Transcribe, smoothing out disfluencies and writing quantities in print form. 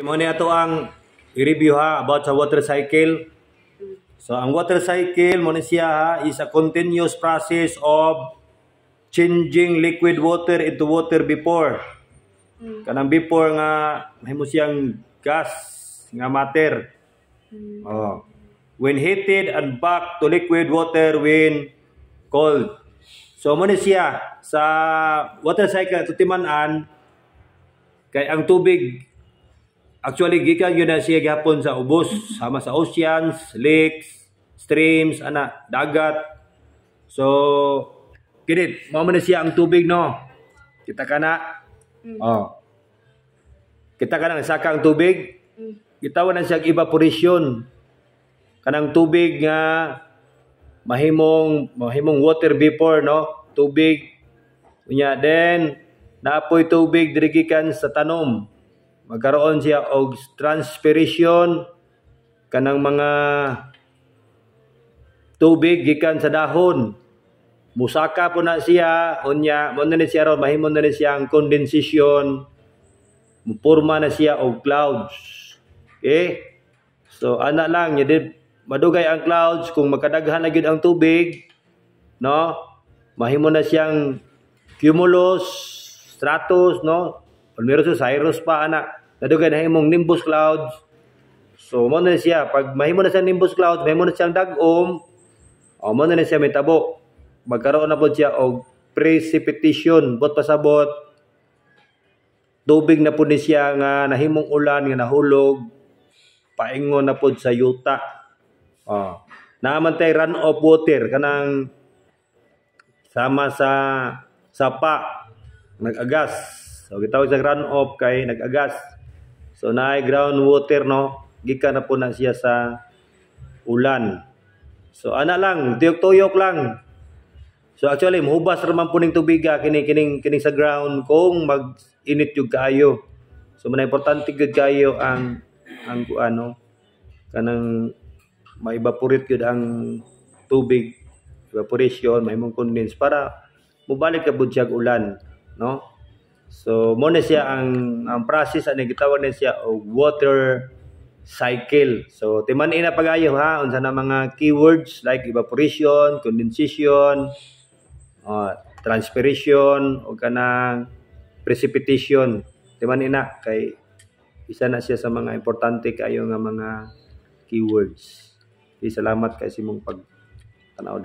Mo ni ato ang i-review ha about sa water cycle. So ang water cycle mo ni siya ha is a continuous process of changing liquid water into water vapor. Kanang vapor nga mahimo siyang gas nga matter. Oh. When heated and back to liquid water when cold. So mo ni siya sa water cycle tutiman-an kay ang tubig actually gikan gyud na siya gihapon sa ubos sama sa oceans, lakes, streams, ana, dagat. So kinit mao man siya ang tubig no. Kita kana. Oh. Kita kana saka ang tubig. Gitawag na siya evaporation. Kanang tubig nga mahimong water vapor no, tubig. Unya then naapoy tubig diri gikan sa tanom. Magkaroon siya og transpiration kanang mga tubig gikan sa dahon. Musaka po na siya unya mo na ni siya ron mahimo na ni siya ang condensation. Muporma na siya og clouds. Okay? So ana lang nya madugay ang clouds kung makadaghan na gyud ang tubig no. Mahimo na siyang cumulus, stratus no. Meron sa cirrus pa ana. Nadugay na himong nimbus clouds. So mo na siya pag mahimo na siya nimbus clouds, mahimo na siyang dag-om. O mo na siya mitabo. Magkaroon na pod siya og precipitation, bot pasabot. Tubig na pod ni siya nga nahimong ulan nga nahulog. Paingon na pod sa yuta. Oh. Naman tay runoff water kanang sama sa sapa nag-agas. So gitawag sa runoff kay nag-agas. So naay groundwater no, gikan na po na siya sa ulan. So ana lang, tuyok-tuyok lang. So actually mohubas ra man po ning tubig kining sa ground kung mag-init jud kaayo. So man importante gud kaayo ang ano kanang ma-evaporate gud ang tubig, evaporation, mahimong condense para mobalik ka bud siya ulan, no? So mo na siya ang process ani gitawag na siya og water cycle. So timan-in na pagayo ha unsa na mga keywords like evaporation, condensation, transpiration o kanang precipitation. Timan-in na kay isa na siya sa mga importante kayo nga mga keywords. Salamat kay simong pag tanaw.